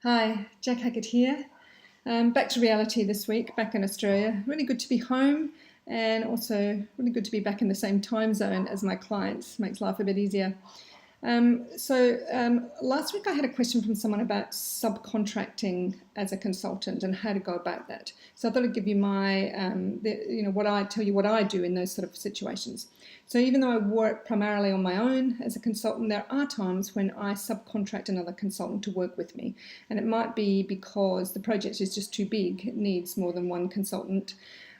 Hi, Jacq Hackett here. Back to reality this week, back in Australia. Really good to be home and also really good to be back in the same time zone as my clients. Makes life a bit easier. Last week I had a question from someone about subcontracting as a consultant and how to go about that. So I thought I'd give you what I do in those sort of situations. So even though I work primarily on my own as a consultant, there are times when I subcontract another consultant to work with me. And it might be because the project is just too big, it needs more than one consultant.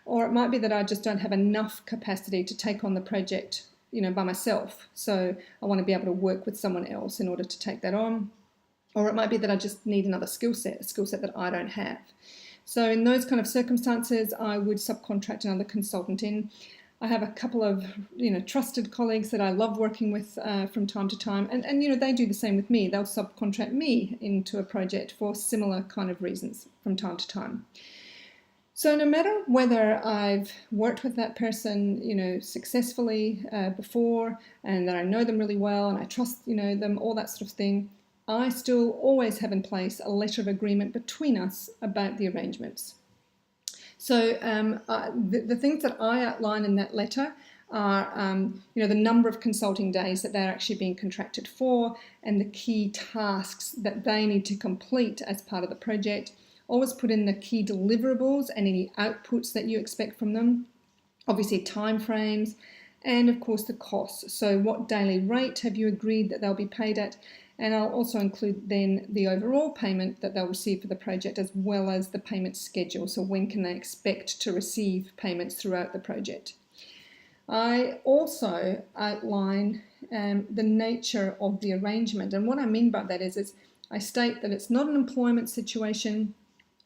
Or it might be that I just don't have enough capacity to take on the project by myself. So I want to be able to work with someone else in order to take that on. Or it might be that I just need another skill set, a skill set that I don't have. So in those kind of circumstances, I would subcontract another consultant in. I have a couple of trusted colleagues that I love working with from time to time, and they do the same with me. They'll subcontract me into a project for similar kind of reasons from time to time. So no matter whether I've worked with that person, successfully before, and that I know them really well and I trust, them, all that sort of thing, I still always have in place a letter of agreement between us about the arrangements. So the things that I outline in that letter are, the number of consulting days that they're actually being contracted for and the key tasks that they need to complete as part of the project. Always put in the key deliverables and any outputs that you expect from them. Obviously timeframes and of course the costs. So what daily rate have you agreed that they'll be paid at? And I'll also include then the overall payment that they'll receive for the project as well as the payment schedule. So when can they expect to receive payments throughout the project? I also outline the nature of the arrangement. And what I mean by that is I state that it's not an employment situation,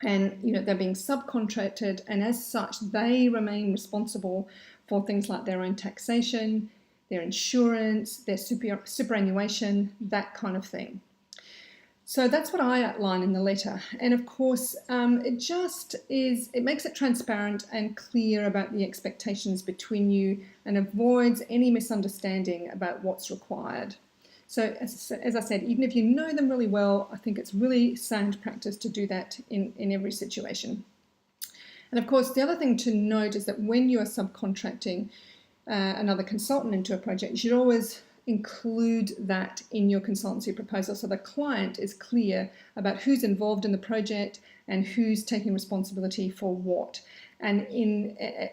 and they're being subcontracted, and as such they remain responsible for things like their own taxation, their insurance, their superannuation, that kind of thing. So that's what I outline in the letter, and of course it makes it transparent and clear about the expectations between you and avoids any misunderstanding about what's required. So as I said, even if you know them really well, I think it's really sound practice to do that in every situation. And of course, the other thing to note is that when you are subcontracting another consultant into a project, you should always include that in your consultancy proposal so the client is clear about who's involved in the project and who's taking responsibility for what. And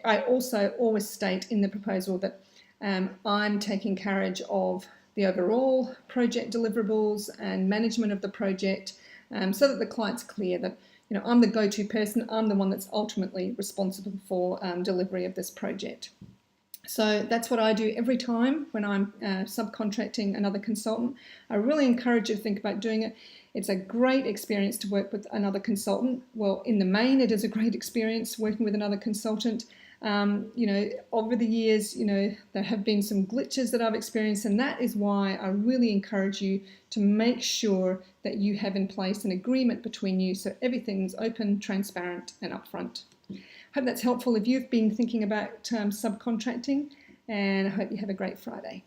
I also always state in the proposal that I'm taking carriage of the overall project deliverables and management of the project, so that the client's clear that I'm the go-to person, I'm the one that's ultimately responsible for delivery of this project. So that's what I do every time when I'm subcontracting another consultant. I really encourage you to think about doing it. It's a great experience to work with another consultant. Well, in the main, it is a great experience working with another consultant. Over the years, there have been some glitches that I've experienced, and that is why I really encourage you to make sure that you have in place an agreement between you so everything's open, transparent, and upfront. Hope that's helpful if you've been thinking about subcontracting, and I hope you have a great Friday.